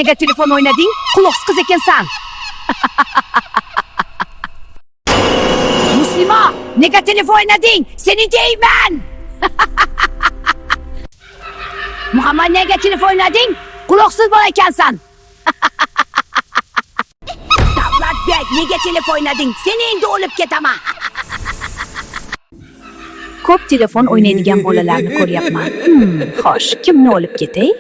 Nega telefon oynading? Quloqsiz qiz ekansan. Muslima, nega telefon oynading? Seni deyman. Muhammad, nega telefon oynading? Quloqsiz bola ekansan. Davlatbek, nega telefon oynading? Seni endi o'lib ketaman. Ko'p telefon o'ynaydigan bolalarni ko'ryapman. Xo'sh, kimni o'lib ketay?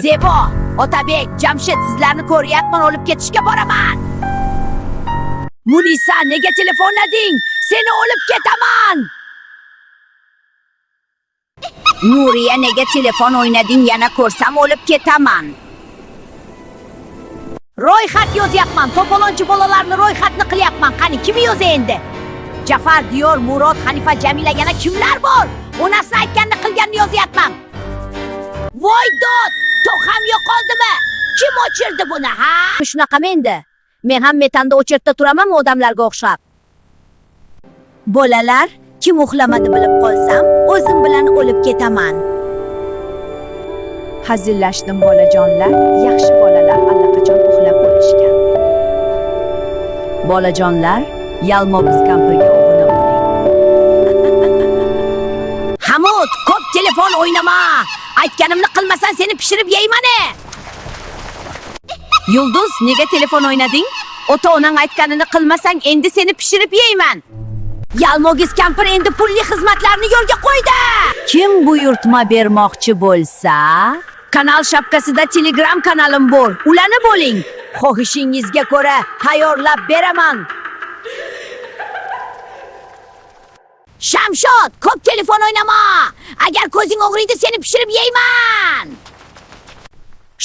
Zebo, Otabek, Jamshid, sizlarni ko'ryapman, o'lib ketishga boraman. Munisa, nega telefon oynading? Seni o'lib ketaman. Nuriya, nega telefon o'ynading? Yana ko'rsam o'lib ketaman. Ro'yxat yozyapman. To'polonchi bolalarni ro'yxatni qilyapman. Qani kim yozay endi? Jafar, Diyor, Murod, Hanifa, Jamila, yana kimlar bor? Onasi aytganini qilganini yozyapman. Voy dod, to'qam yo'qoldimi? Kim o'chirdi buni, ha? Shunaqami endi? Men ham metanda o'chirtda turaman odamlarga o'xshab. Bolalar, kim uxlamadi bilib qolsam, o'zim bilan o'lib ketaman. Hazillashdim bolajonlar, yaxshi bolalar allaqachon uxlab bo'lishgan. Bolajonlar, Yalmobiz kampirga obuna bo'ling. Hamud, ko'p telefon o'ynama. Aytganimni qilmasan seni pishirib yeyman. Yulduz, nega telefon o'ynading? Ota-onang aytganini qilmasang endi seni pishirib yeyman. Yalmogiz kampir endi pulli xizmatlarni yo'lga qo'ydi. Kim buyurtma bermoqchi bo'lsa, kanal shapkasida Telegram kanalim bor. Ularni bo'ling. Xohishingizga ko'ra tayyorlab beraman. Shamshod, ko'p telefon o'ynama. Agar ko'zing og'riydi, seni pishirib yeyman.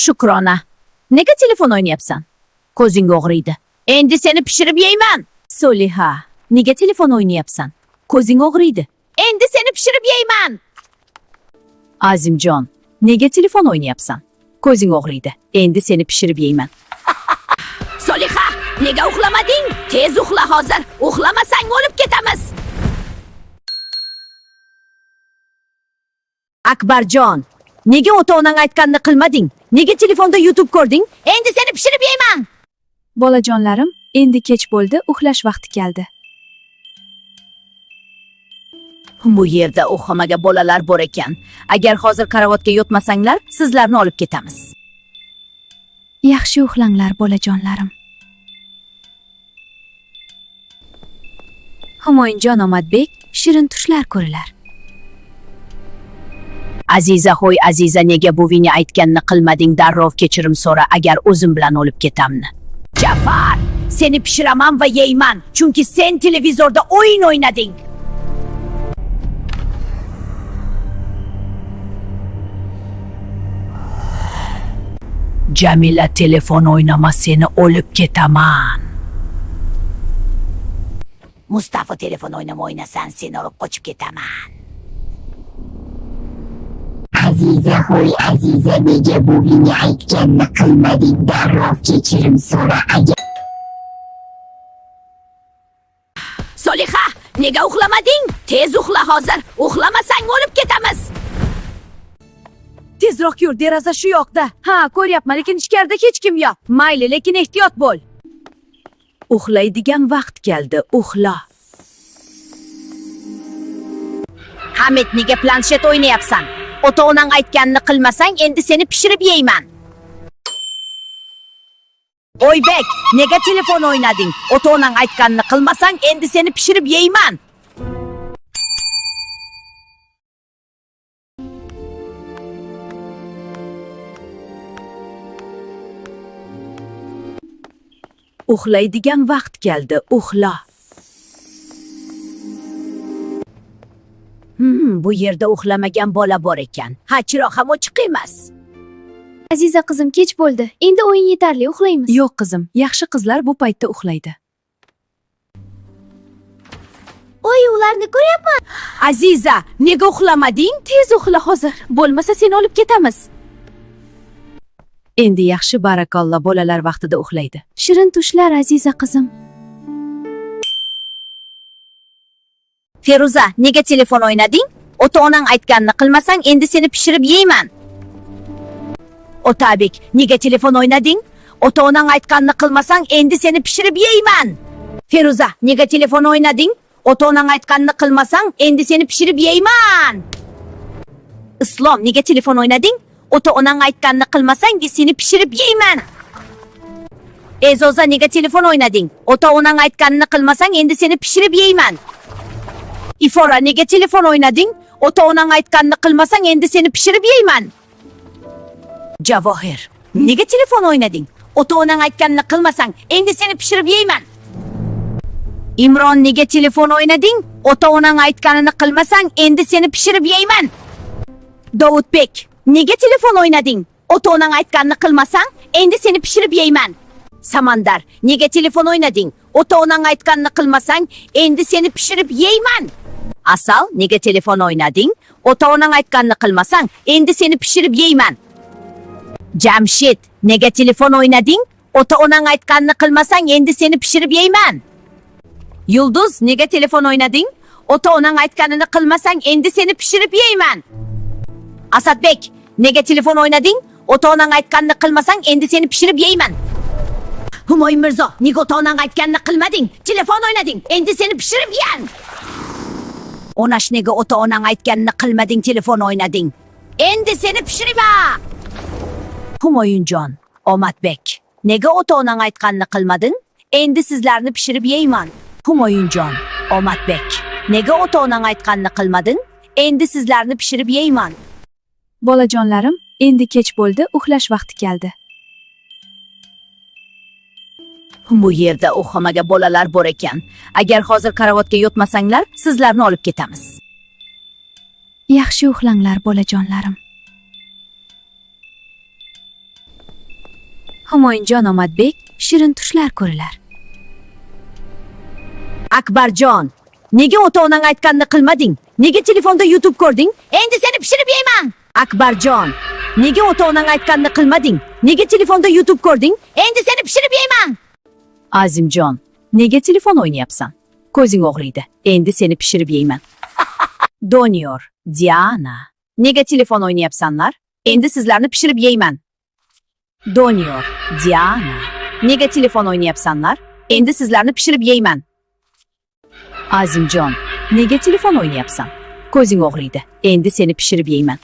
Shukrona, nega telefon o'ynayapsan? Ko'zing og'riydi. Endi seni pishirib yeyman. Soliha, nega telefon o'ynayapsan? Ko'zing og'riydi. Endi seni pishirib yeyman. Azimjon, nega telefon o'ynayapsan? Ko'zing og'riydi. Endi seni pishirib yeyman. Soliha, nega uxlamading? Tez uxla hozir. Uxlamasang o'lib ketamiz. Akbarjon, nega ota-onang aytganini qilmading? Nega telefonda YouTube ko'rding? Endi seni pishirib yeyman. Bolajonlarim, endi kech bo'ldi, uxlash vaqti keldi. Bu yerda uxlamaga bolalar bor ekan. Agar hozir karavotga yotmasanglar, sizlarni olib ketamiz. Yaxshi uxlanglar, bolajonlarim. Humoyinjon Omadbek, shirin tushlar ko'rilar. Aziza, ho'y Aziza, nega buvingni aytganini qilmading? Darrov kechirim so'ra, agar o'zim bilan o'lib ketamni. Jafar, seni pishiraman va yeyman, chunki sen televizorda o'yin o'ynading. Jamila, telefon o'ynama, seni o'lib ketaman. Mustafa, telefon o'ynama, o'ynasan seni olib qochib ketaman. Aziza, ho'y Aziza, nega buvingni aytganini qilmading? Darrov kechirim so'ra, agar... Soliha, nega uxlamading? Tez uxla hozir. Uxlamasang o'lib ketamiz. Tezroq yur, deraza shu yoqda. Ha, ko'ryapman, lekin ichkarida hech kim yo'q. Mayli, lekin ehtiyot bo'l. Uxlaydigan vaqt keldi, uxla. Hamid, nega planshet o'ynayapsan? Ota-onang aytganini qilmasang, endi seni pishirib yeyman. Oybek, nega telefon o'ynading? Ota-onang aytganini qilmasang, endi seni pishirib yeyman. Uxlaydigan vaqt keldi, uxla. Bu yerda uxlamagan bola bor ekan. Ha, chiroq ham ochiq emas. Aziza qizim, kech bo'ldi. Endi o'yin yetarli, uxlaymiz. Yo'q qizim, yaxshi qizlar bu paytda uxlaydi. Oy, ularni ko'ryapman. Aziza, nega uxlamading? Tez uxla hozir, bo'lmasa seni olib ketamiz. Endi yaxshi, barakalloh, bolalar vaqtida uxlaydi. Shirin tushlar, Aziza qizim. Feruza, nega telefon o'ynading? Ota-onang aytganini qilmasang, endi seni pishirib yeyman. Otabek, nega telefon o'ynading? Ota-onang aytganini qilmasang, endi seni pishirib yeyman. Feruza, nega telefon o'ynading? Ota-onang aytganini qilmasang, endi seni pishirib yeyman. Islom, nega telefon o'ynading? Ota-onang aytganini qilmasang, seni pishirib yeyman. Ezoza, nega telefon o'ynading? Ota-onang aytganini qilmasang, endi seni pishirib yeyman. Ifora, nega telefon o'ynading? Ota-onang aytganini qilmasang, endi seni pishirib yeyman. Javohir, nega telefon o'ynading? Ota-onang aytganini qilmasang, endi seni pishirib yeyman. Imron, nega telefon o'ynading? Ota-onang aytganini qilmasang, endi seni pishirib yeyman. Davudbek, nega telefon o'ynading? Ota-onang aytganini qilmasang, endi seni pishirib yeyman. Samandar, nega telefon o'ynading? Ota-onang aytganini qilmasang, endi seni pishirib yeyman. Asal, nega telefon o'ynading? Ota-onang aytganini qilmasang, endi seni pishirib yeyman. Jamshid, nega telefon o'ynading? Ota-onang aytganini qilmasang, endi seni pishirib yeyman. Yulduz, nega telefon o'ynading? Ota-onang aytganini qilmasang, endi seni pishirib yeyman. Asadbek, nega telefon o'ynading? Ota-onang aytganini qilmasang, endi seni pishirib yeyman. Humoyun Mirzo, nega ota-onang aytganini qilmading? Telefon o'ynading, endi seni pishirib yeyan. Onash, nega ota-onang aytganini qilmading? Telefon o'ynading, endi seni pishiraman. Humoyunjon, Omadbek, nega ota-onang aytganini qilmading? Endi sizlarni pishirib yeyman. Humoyunjon, Omadbek, nega ota-onang aytganini qilmading? Endi sizlarni pishirib yeyman. Bolajonlarim, endi kech bo'ldi, uxlash vaqti keldi. Bu yerda uxlamaga bolalar bor ekan. Agar hozir karavotga yotmasanglar, sizlarni olib ketamiz. Yaxshi uxlanglar, bolajonlarim. Humoyunjon, Omadbek, shirin tushlar ko'rilar. Akbarjon, nega ota-onang aytganini qilmading? Nega telefonda YouTube ko'rding? Endi seni pishirib yeyman. Akbarjon, nega ota-onang aytganini qilmading? Nega telefonda YouTube ko'rding? Endi seni pishirib yeyman. Azimjon, nega telefon o'ynayapsan? Ko'zing og'riydi. Endi seni pishirib yeyman. Doniyor, Diana, nega telefon o'ynayapsanlar? Endi sizlarni pishirib yeyman. Doniyor, Diana, nega telefon o'ynayapsanlar? Endi sizlarni pishirib yeyman. Azimjon, nega telefon o'ynayapsan? Ko'zing og'riydi. Endi seni pishirib yeyman.